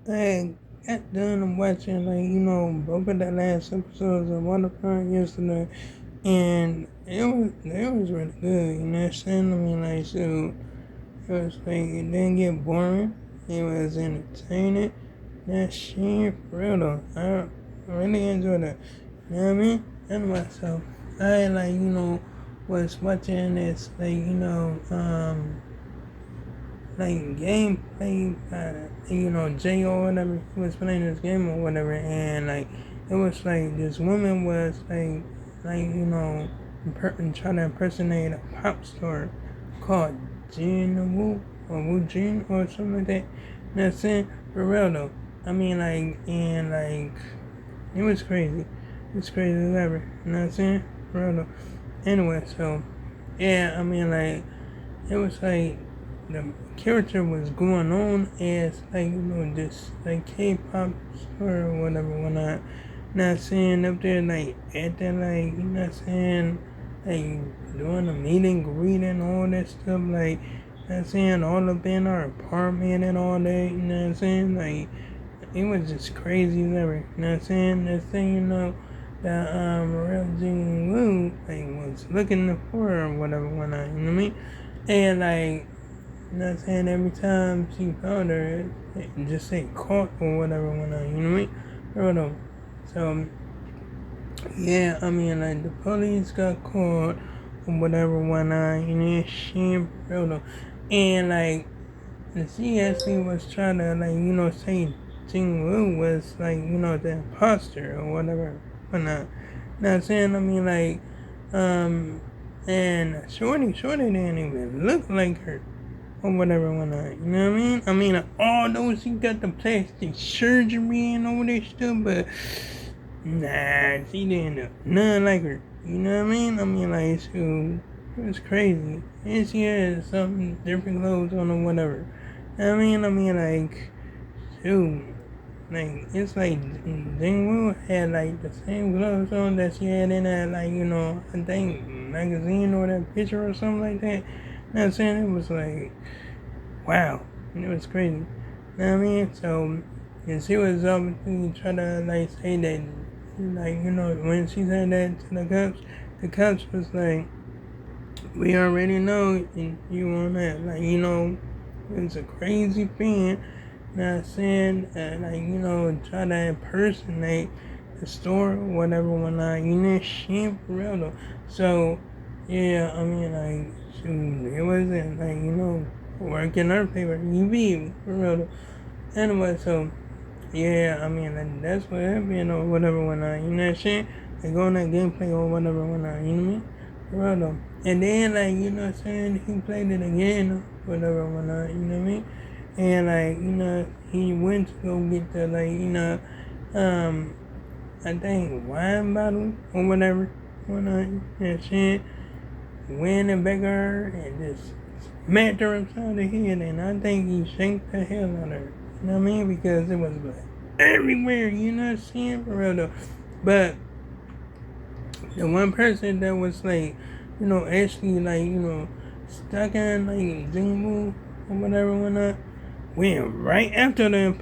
I got done watching, both of the last episodes of Waterfront yesterday, and it was really good. You know what I'm saying? I mean, so it was it didn't get boring. It was entertaining. That shit, for real though. I really enjoyed it. You know what I mean? And myself, I was watching this gameplay, Jay or whatever, he was playing this game or whatever, and it was this woman was trying to impersonate a pop star called Jin Woo or Woo Jin or something like that. You know what I'm saying? For real though. I mean, it was crazy. It's crazy as ever. You know what I'm saying? For real though. Anyway, so yeah, I mean, it was the character was going on as this K-pop star or whatever whatnot. Not saying up there acting not saying doing a meet and greet and all that stuff not saying all up in our apartment and all that, you know what I'm saying? It was just crazy as ever, you know what I'm saying? That thing, that Real Jing Woo was looking for her or whatever whatnot, you know what I mean? And you know what I'm saying, every time she found her, it just say caught or whatever whatnot, you know what I mean? I don't know. So yeah, I mean the police got caught or whatever whatnot, you know, she real though. And she actually was trying to say Jing Wu was the imposter or whatever whatnot. Not saying I mean and Shorty didn't even look like her or whatever whatnot. You know what I mean? I mean, although she got the plastic surgery and all that stuff, but nah, she didn't look none like her. You know what I mean? I mean, so it was crazy. And she had some different clothes on or whatever. I mean, shoot. It's Jingwoo had the same gloves on that she had in that I think magazine or that picture or something like that. You know what I'm saying? It was wow. It was crazy. You know what I mean? So and she was obviously trying to say that when she said that to the cops was we already know you on that. It's a crazy thing. Not saying try to impersonate the store or whatever whatnot. She ain't for real though. So yeah, I mean shoot, it wasn't work in our favor. You be for real though. Anyway, so yeah, I mean that's what happened or whatever whatnot. You know what I'm saying? Go on that gameplay or whatever whatnot. You know what I mean? For real though. And then what I'm saying, he played it again or whatever whatnot. You know what I mean? And he went to go get the I think wine bottle or whatever whatnot. And shit, went in back of her and just smacked her upside the head, and I think he shanked the hell out of her. You know what I mean? Because it was everywhere. You know what I'm saying? For real though. But the one person that was actually stuck in Jingmu or whatever whatnot went right after the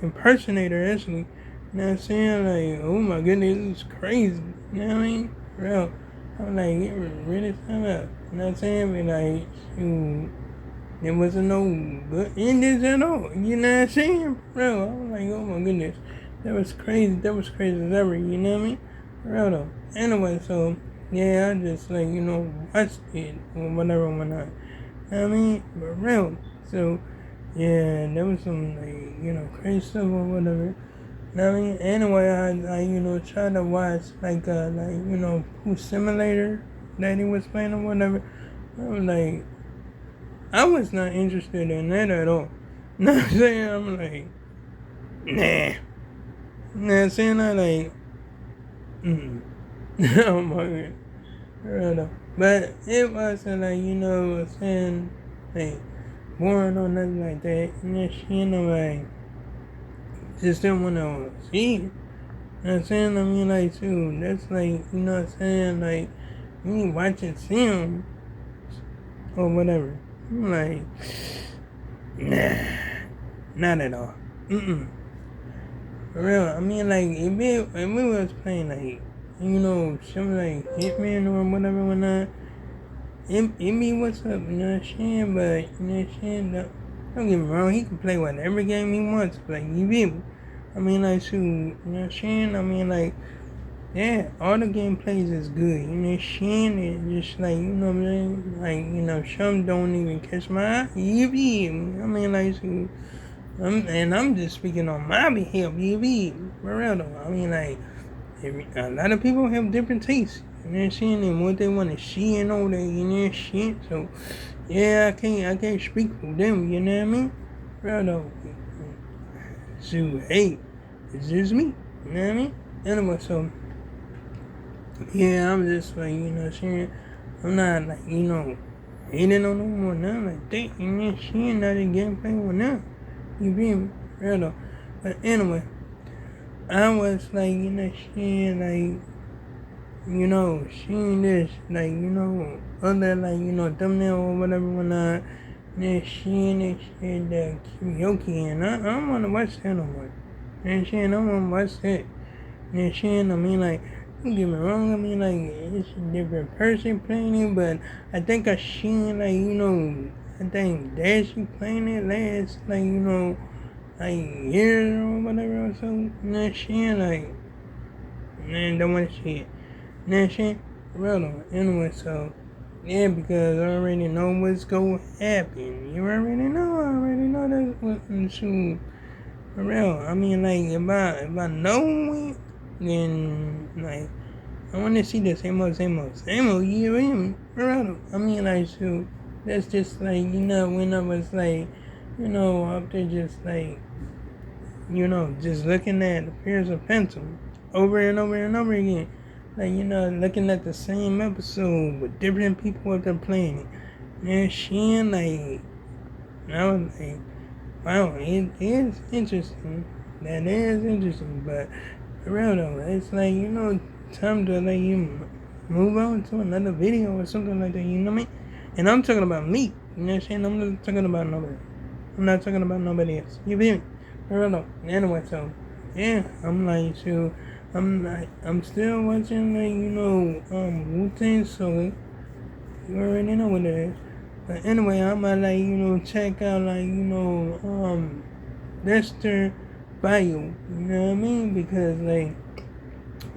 impersonator actually. You know what I'm saying? Oh my goodness, it's crazy. You know what I mean? For real. I'm it was really time up. You know what I'm saying? But shoot, there wasn't no good endings at all. You know what I'm saying? For real. I was oh my goodness. That was crazy. That was crazy as ever. You know what I mean? For real though. Anyway, so yeah, I just watched it or whatever whatnot. You know what I mean? For real. So yeah, there was some crazy stuff or whatever. You know what I mean? Anyway, I tried to watch Food Simulator that he was playing or whatever. I was I was not interested in that at all. You know what I'm saying? I'm nah. You know what I'm saying? Oh my god. Real though. But it wasn't saying boring or nothing like that. And then just didn't want to see it. You know what I'm saying? I mean too, that's you know what I'm saying? Me watching film or whatever. I'm nah, not at all. For real. I mean, like, if we was playing, like, you know, something like Hitman or whatever, whatnot, it be what's up, you know what I'm saying? But, you know what I'm saying? Don't get me wrong, he can play whatever game he wants. Like, you feel me? I mean, like, shoot, you know what I'm saying? I mean, like, yeah, all the gameplays is good. You know what I'm saying? It's just like, you know what I'm saying? Like, you know, some don't even catch my eye. You feel me? I mean, like, shoot. I'm just speaking on my behalf, you be for real though. I mean, like, a lot of people have different tastes, you know what I'm saying, and what they want to see and all that, you know what I'm saying. So, yeah, I can't speak for them, you know what I mean? For real though. So, hey, it's just me, you know what I mean? Anyway, so, yeah, I'm just like, you know what I'm saying. I'm not like, you know, hating on no more, nothing like that, you know what I'm saying. Not in gameplay or nothing. You feel me? Real though. But anyway, I was like, you know, seeing like, you know, seeing this, like, you know, other like, you know, thumbnail or whatever when then seeing this shit that karaoke and I don't wanna watch that no more. And saying I wanna watch that. And saying, I mean, like, don't get me wrong, I mean, like, it's a different person playing it, but I think I seen, like, you know, I think Dashy playing it last, like, you know, like, years or whatever or so. You know what I'm saying? Like, man, don't want to see it. You know what I'm saying? Real though. Anyway, so, yeah, because I already know what's going to happen. You already know, that's what's soon. For real. I mean, like, if I know it, then, like, I want to see the same old, you know, for real. I mean, like, so, that's just, like, you know, when I was, like, you know, up there just, like, you know, just looking at the Pairs of Pencil over and over and over again. Like, you know, looking at the same episode with different people up there playing it. And seeing, like, I was like, wow, it is interesting. That is interesting, but for real though, it's like, you know, time to like you move on to another video or something like that, you know what I mean? And I'm talking about me, you know what I'm saying? I'm not talking about nobody. I'm not talking about nobody else. You feel me? For real though. Anyway, so yeah, I'm like, so I'm still watching like, you know, Wu-Tang, so you already know what it is. But anyway, I might like, you know, check out like, you know, Dexter bio, you know what I mean? Because like,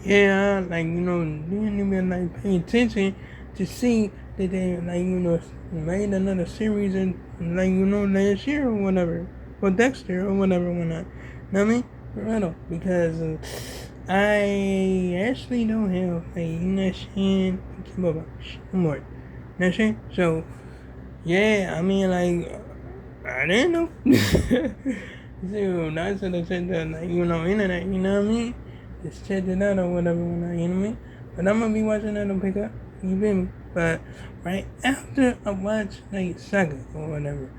yeah, like, you know, didn't even like pay attention to see that they like, you know, made another series in like, you know, last year or whatever. Or Dexter or whatever, whatnot. You know what I mean? Right, because I actually don't have a, you know what I'm saying? Keep up, more. You know what I'm saying? So, yeah, I mean, like, I didn't know. So, that's what I said that, like, you know, internet, you know what I mean? Just check it out or whatever, you know what I mean? But I'm gonna be watching that on Pickup, you feel me? But right after I watch, like, Saga or whatever,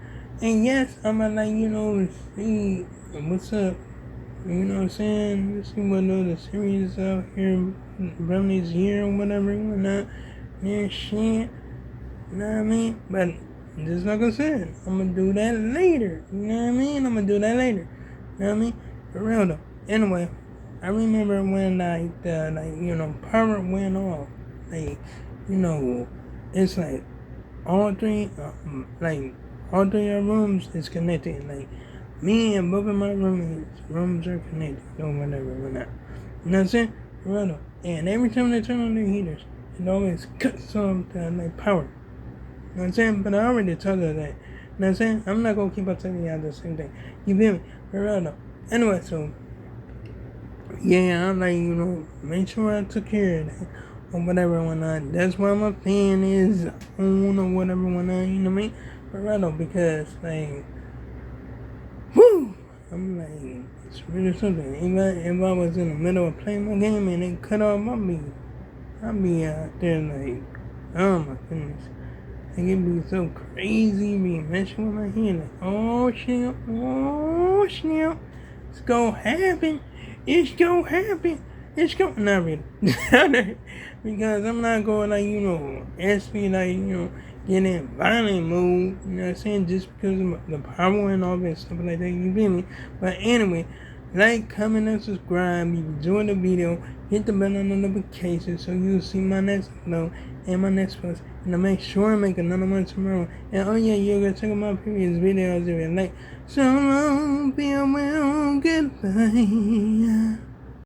and yes, I'm gonna, like, you know, see what's up, you know what I'm saying? Let's see what other series out here, from this year or whatever, whatnot, yeah, shit, you know what I mean? But just like I said, I'm gonna do that later. You know what I mean? I'm gonna do that later. You know what I mean? For real though. Anyway, I remember when like the you know, power went off. Like, you know, it's like all three like all three of our rooms is connected. Like me and both of my rooms are connected or whatever, whatnot. You know what I'm saying? For real though. And every time they turn on their heaters, it always cuts off the like power. You know what I'm saying? But I already told her that. You know what I'm saying? I'm not gonna keep on telling y'all the same thing. You feel me? For real though. Anyway, so yeah, I'm like, you know, make sure I took care of that or whatever whatnot. That's why my fan is on or whatever whatnot, you know what I mean? For real though, because like, whoo, I'm like, it's really something. If I was in the middle of playing my game and it cut off, I'd be out there like, oh my goodness. Like, it be so crazy, be messing with my head. Like, oh snap, it's gonna happen. It's gonna happen. It's coming not really. Because I'm not going like, SP like, get in violent mode, you know what I'm saying? Just because of the power and all that stuff like that, you feel me? But anyway, like, comment, and subscribe. If you enjoyed the video, hit the bell on the notification so you'll see my next upload and my next post. And to make sure I make another one tomorrow. And oh yeah, you're gonna check out my previous videos if you like. So long, farewell, goodbye.